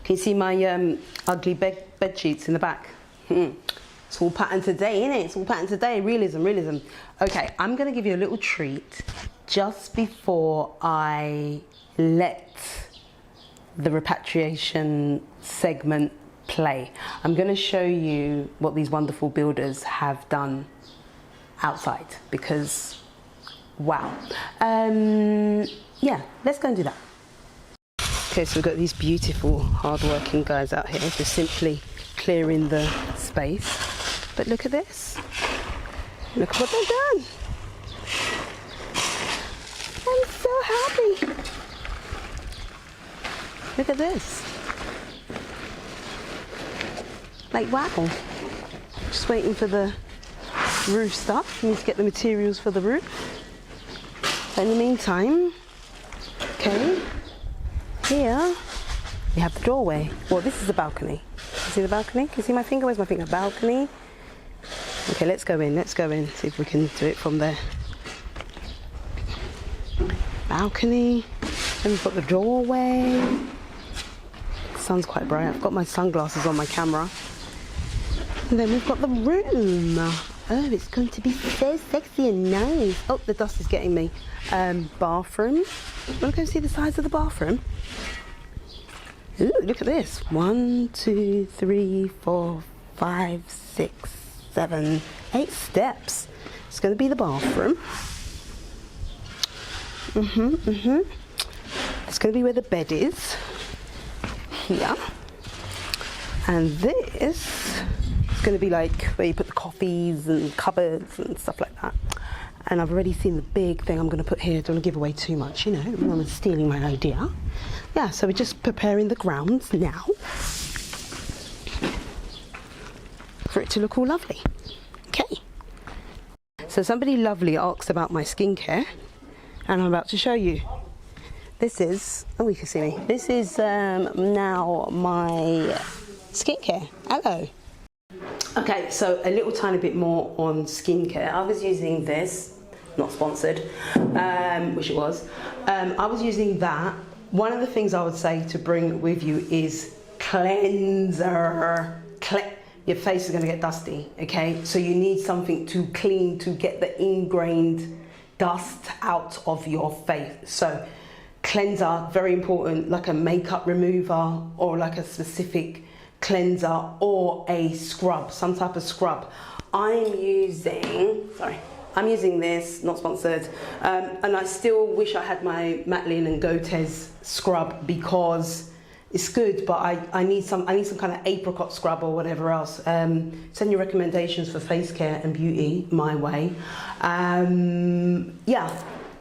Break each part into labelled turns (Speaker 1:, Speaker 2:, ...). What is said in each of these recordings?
Speaker 1: Can you see my ugly bed sheets in the back? It's all pattern today, isn't it? It's all pattern today. Realism, realism. Okay, I'm going to give you a little treat just before I let the repatriation segment play. I'm going to show you what these wonderful builders have done outside, because wow. Yeah, let's go and do that. Okay, so we've got these beautiful hard-working guys out here just simply clearing the space. But look at this. Look what they've done. I'm so happy. Look at this. Like wow. Just waiting for the roof stuff. We need to get the materials for the roof. In the meantime, okay, here we have the doorway. Well, this is the balcony. You see the balcony? Can you see my finger? Where's my finger? Balcony. Okay, let's go in. Let's go in. See if we can do it from there. Balcony. And we've got the doorway. The sun's quite bright. I've got my sunglasses on my camera. And then we've got the room. Oh, it's going to be so sexy and nice. Oh, the dust is getting me. Bathroom. Want to go see the size of the bathroom? Ooh, look at this. 1, 2, 3, 4, 5, 6, 7, 8 steps. It's going to be the bathroom. It's going to be where the bed is. Here. And this is going to be like where you put the coffees and cupboards and stuff like that. And I've already seen the big thing I'm going to put here. Don't want to give away too much, you know, everyone is stealing my idea. Yeah, so we're just preparing the grounds now for it to look all lovely. Okay. So somebody lovely asked about my skincare, and I'm about to show you. This is, oh, you can see me. This is now my skincare. Hello. Okay, so a little tiny bit more on skincare. I was using this, not sponsored, wish it was. I was using that. One of the things I would say to bring with you is cleanser. Your face is going to get dusty, okay? So you need something to clean, to get the ingrained dust out of your face. So cleanser, very important, like a makeup remover or like a specific cleanser or a scrub, some type of scrub. I'm using this, not sponsored, and I still wish I had my Matlin and Gotez scrub because it's good, but I need some kind of apricot scrub or whatever else. Send your recommendations for face care and beauty my way. Yeah,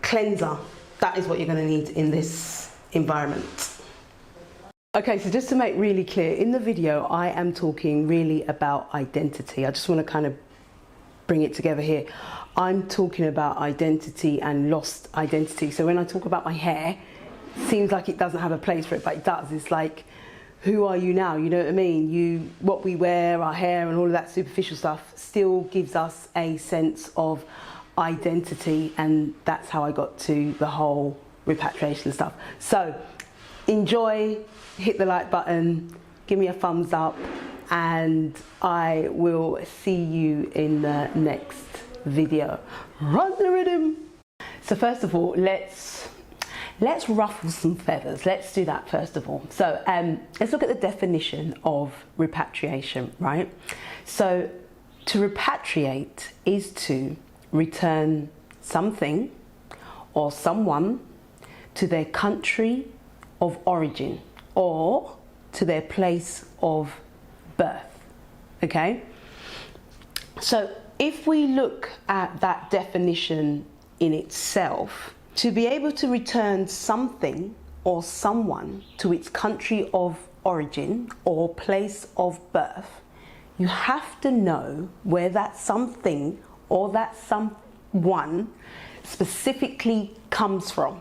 Speaker 1: cleanser. That is what you're going to need in this environment. Okay, so just to make really clear, in the video I am talking really about identity. I just want to kind of bring it together here. I'm talking about identity and lost identity. So when I talk about my hair, it seems like it doesn't have a place for it, but it does. It's like, who are you now? You know what I mean? What we wear, our hair and all of that superficial stuff still gives us a sense of identity, and that's how I got to the whole repatriation stuff. So enjoy, hit the like button, give me a thumbs up, and I will see you in the next video. Run the rhythm. So first of all, let's ruffle some feathers. Let's do that first of all. So let's look at the definition of repatriation, right? So to repatriate is to return something or someone to their country of origin or to their place of birth, okay? So if we look at that definition in itself, to be able to return something or someone to its country of origin or place of birth, you have to know where that something or that someone specifically comes from,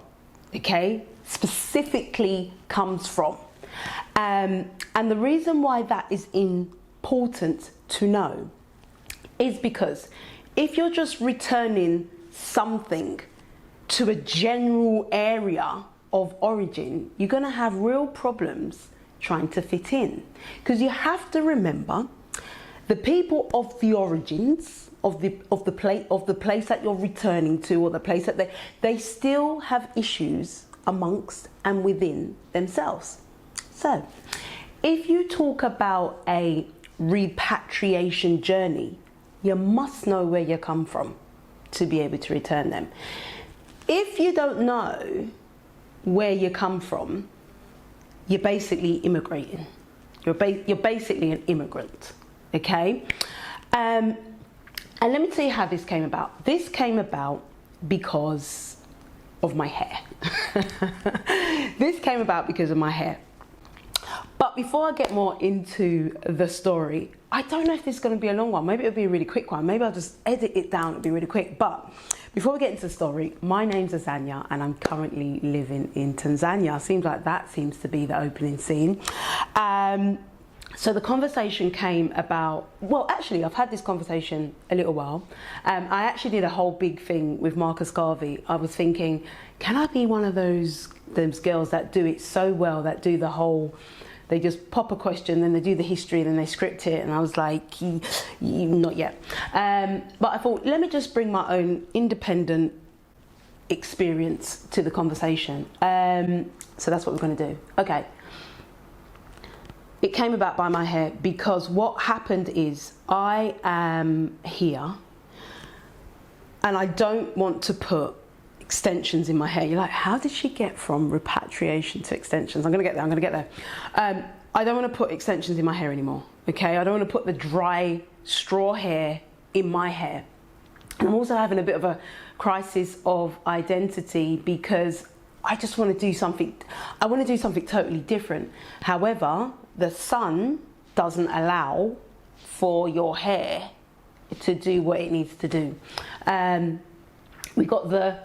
Speaker 1: okay? Specifically comes from. And the reason why that is important to know is because if you're just returning something to a general area of origin, you're going to have real problems trying to fit in. Because you have to remember, the people of the origins of the place that you're returning to, or the place that they still have issues amongst and within themselves. So if you talk about a repatriation journey, you must know where you come from to be able to return them. If you don't know where you come from, you're basically immigrating. You're basically an immigrant, okay? And let me tell you how this came about. This came about because of my hair. This came about because of my hair. But before I get more into the story, I don't know if this is going to be a long one. Maybe it'll be a really quick one. Maybe I'll just edit it down. It'll be really quick. But before we get into the story, my name's Azania and I'm currently living in Tanzania. Seems like that seems to be the opening scene. So the conversation came about, well, actually, I've had this conversation a little while. I actually did a whole big thing with Marcus Garvey. I was thinking, can I be one of those girls that do it so well, that do the whole, they just pop a question, then they do the history, then they script it. And I was like, not yet. But I thought, let me just bring my own independent experience to the conversation. So that's what we're going to do. Okay. It came about by my hair because what happened is I am here and I don't want to put extensions in my hair. You're like, how did she get from repatriation to extensions? I'm going to get there. I'm going to get there. I don't want to put extensions in my hair anymore. Okay. I don't want to put the dry straw hair in my hair. And I'm also having a bit of a crisis of identity because I just want to do something. I want to do something totally different. However, the sun doesn't allow for your hair to do what it needs to do. We got the,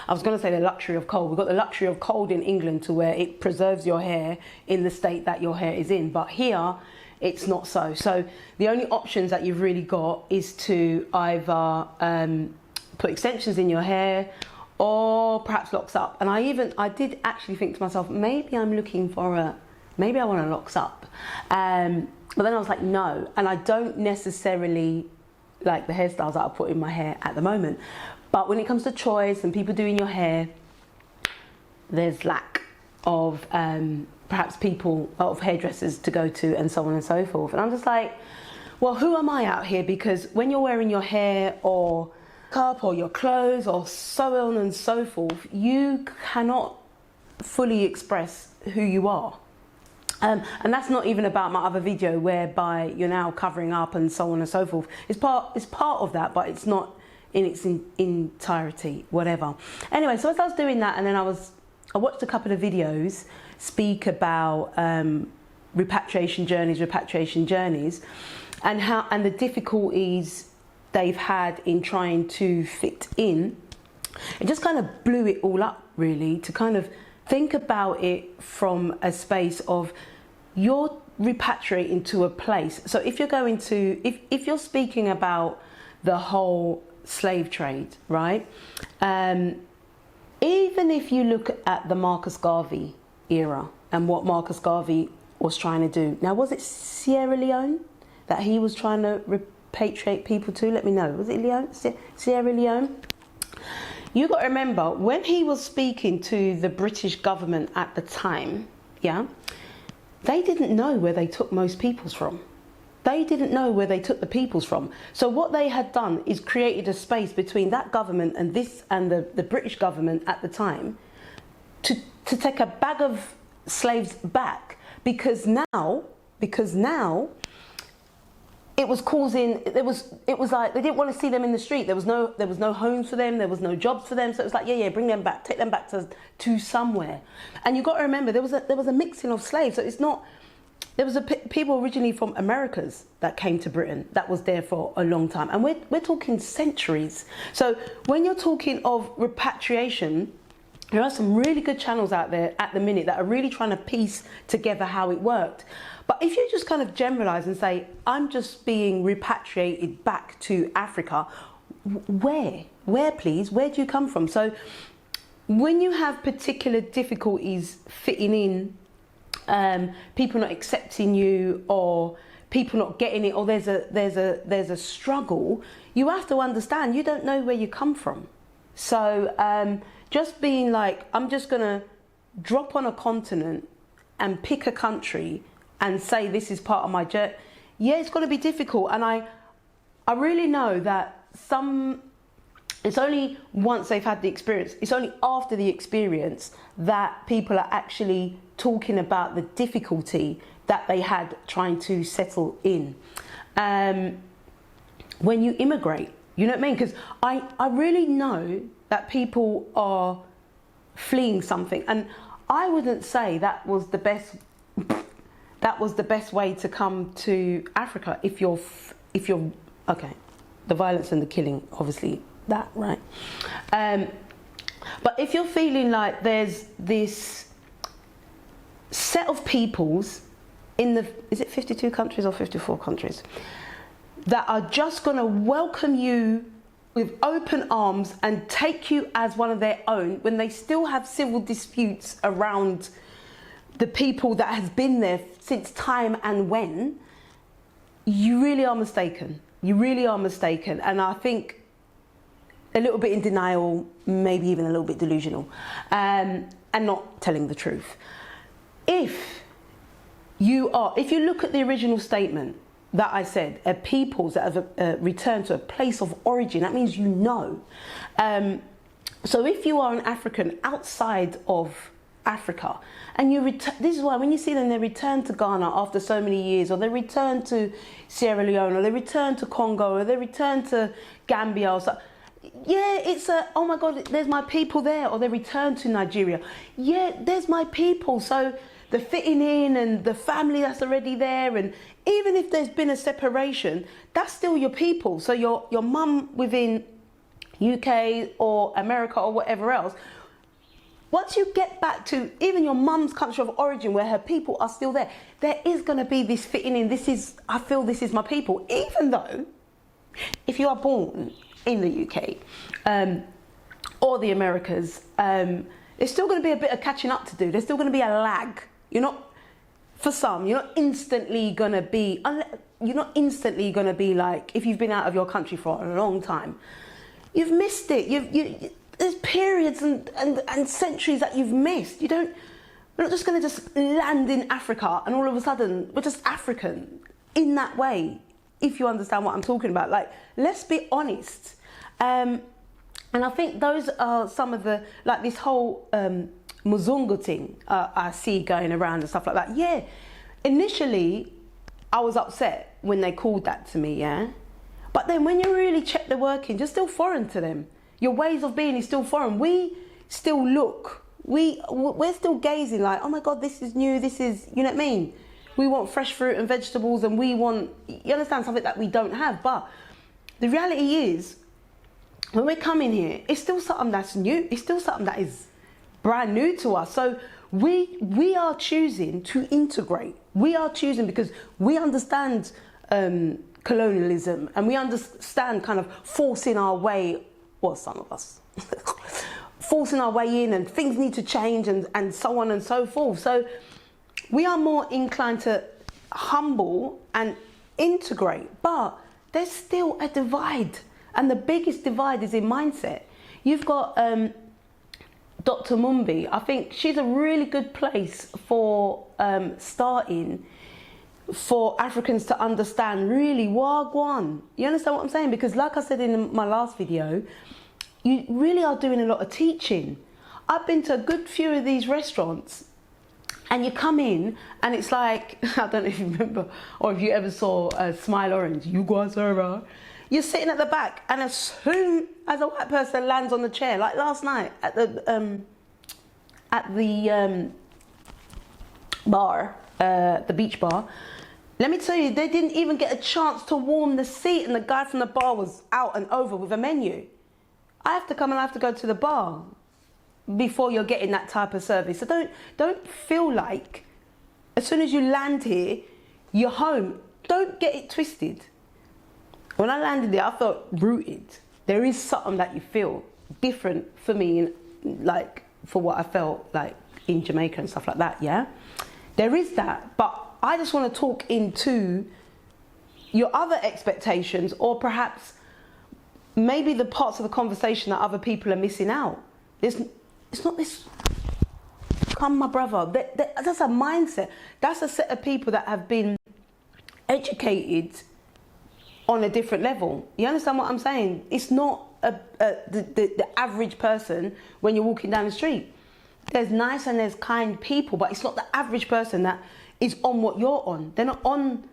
Speaker 1: I was going to say the luxury of cold. We've got the luxury of cold in England to where it preserves your hair in the state that your hair is in. But here, it's not so. So the only options that you've really got is to either put extensions in your hair or perhaps locks up. And I did actually think to myself, maybe I'm looking for maybe I want to locks up. But then I was like, no. And I don't necessarily like the hairstyles that I put in my hair at the moment. But when it comes to choice and people doing your hair, there's lack of perhaps people, of hairdressers to go to and so on and so forth. And I'm just like, well, who am I out here? Because when you're wearing your hair or makeup or your clothes or so on and so forth, you cannot fully express who you are. And that's not even about my other video whereby you're now covering up and so on and so forth. It's part of that, but it's not in its entirety, whatever. Anyway, so as I was doing that, and then I watched a couple of videos speak about repatriation journeys, and the difficulties they've had in trying to fit in. It just kind of blew it all up, really, to kind of think about it from a space of you're repatriating to a place. So if you're going to, if you're speaking about the whole slave trade, right? Even if you look at the Marcus Garvey era and what Marcus Garvey was trying to do. Now, was it Sierra Leone that he was trying to repatriate people to? Let me know. Was it Sierra Leone? You got to remember, when he was speaking to the British government at the time, yeah, they didn't know where they took most peoples from. They didn't know where they took the peoples from. So what they had done is created a space between that government and the British government at the time to take a bag of slaves back, because now it was causing, it was like they didn't want to see them in the street. There was no homes for them, there was no jobs for them. So it was like, yeah, bring them back, take them back to somewhere. And you got to remember, there was a mixing of slaves. So it's not, there was people originally from Americas that came to Britain that was there for a long time, and we're talking centuries. So when you're talking of repatriation, there are some really good channels out there at the minute that are really trying to piece together how it worked. But if you just kind of generalize and say, I'm just being repatriated back to Africa, where please, where do you come from? So when you have particular difficulties fitting in people not accepting you, or people not getting it, or there's a struggle, you have to understand you don't know where you come from. So just being like, I'm just gonna drop on a continent and pick a country and say this is part of my journey, yeah, it's going to be difficult. And I really know that it's only once they've had the experience, it's only after the experience that people are actually talking about the difficulty that they had trying to settle in. When you immigrate, you know what I mean? Because I really know that people are fleeing something, and I wouldn't say that was the best way to come to Africa. If you're okay, the violence and the killing, obviously that, right? But if you're feeling like there's this set of peoples in the, is it 52 countries or 54 countries, that are just going to welcome you with open arms and take you as one of their own, when they still have civil disputes around the people that has been there since time and when, you really are mistaken. You really are mistaken. And I think a little bit in denial, maybe even a little bit delusional, and not telling the truth. If you look at the original statement that I said, peoples that have returned to a place of origin, that means you know. So if you are an African outside of Africa, and you return, this is why when you see them, they return to Ghana after so many years, or they return to Sierra Leone, or they return to Congo, or they return to Gambia, or so, yeah, it's oh my God, there's my people there. Or they return to Nigeria, yeah, there's my people. So the fitting in and the family that's already there, and even if there's been a separation, that's still your people. So your mum within UK or America or whatever else, once you get back to even your mum's country of origin where her people are still there, there is going to be this fitting in. I feel this is my people. Even though if you are born in the UK or the Americas, there's still going to be a bit of catching up to do. There's still going to be a lag. For some, you're not instantly going to be like, if you've been out of your country for a long time, you've missed it. There's periods and centuries that you've missed. We're not just going to just land in Africa and all of a sudden we're just African in that way, if you understand what I'm talking about. Like, let's be honest. And I think those are some of the, like this whole Mzungo thing I see going around and stuff like that. Yeah, initially I was upset when they called that to me, yeah? But then when you really check the workings, you're still foreign to them. Your ways of being is still foreign. We still look, we're still gazing like, oh my God, this is new, this is, you know what I mean? We want fresh fruit and vegetables, and we want, you understand, something that we don't have. But the reality is, when we're coming here, it's still something that's new. It's still something that is brand new to us. So we are choosing to integrate. We are choosing because we understand colonialism, and we understand kind of forcing our way, well, some of us, forcing our way in, and things need to change, and so on and so forth. So we are more inclined to humble and integrate, but there's still a divide. And the biggest divide is in mindset. You've got Dr. Mumbi. I think she's a really good place for starting for Africans to understand really Wagwan. You understand what I'm saying? Because like I said in my last video, you really are doing a lot of teaching. I've been to a good few of these restaurants, and you come in and it's like, I don't know if you remember or if you ever saw Smile Orange, you go server. You're sitting at the back, and as soon as a white person lands on the chair, like last night at the bar, the beach bar, let me tell you, they didn't even get a chance to warm the seat, and the guy from the bar was out and over with a menu. I have to come and I have to go to the bar before you're getting that type of service. So don't feel like as soon as you land here, you're home. Don't get it twisted. When I landed there, I felt rooted. There is something that you feel different for me, like for what I felt like in Jamaica and stuff like that, yeah? there is that, but I just want to talk into your other expectations, or perhaps maybe the parts of the conversation that other people are missing out. It's not this, come my brother, that's a mindset. That's a set of people that have been educated on a different level. You understand what I'm saying? It's not the average person when you're walking down the street. There's nice and there's kind people, but it's not the average person that is on what you're on. They're not on,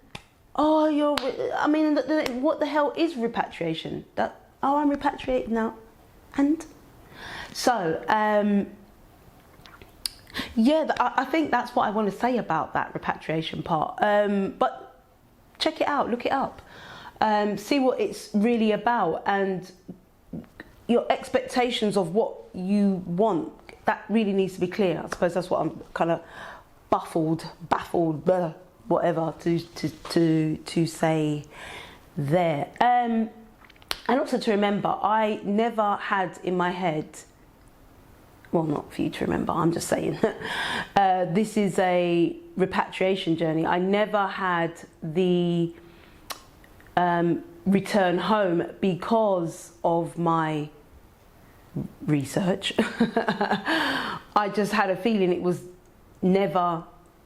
Speaker 1: what the hell is repatriation? I'm repatriated now. And so, I think that's what I want to say about that repatriation part. But check it out, look it up, see what it's really about, and your expectations of what you want, that really needs to be clear. I suppose that's what I'm kind of baffled, whatever to say there. And also to remember, I never had in my head, well, not for you to remember, I'm just saying, this is a repatriation journey. I never had the return home because of my research. I just had a feeling it was never,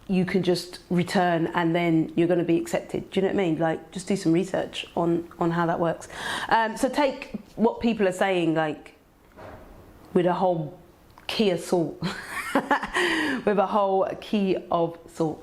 Speaker 1: you can just return and then you're going to be accepted. Do you know what I mean? Like, just do some research on how that works. So take what people are saying, like, with a whole key of salt. With a whole key of salt.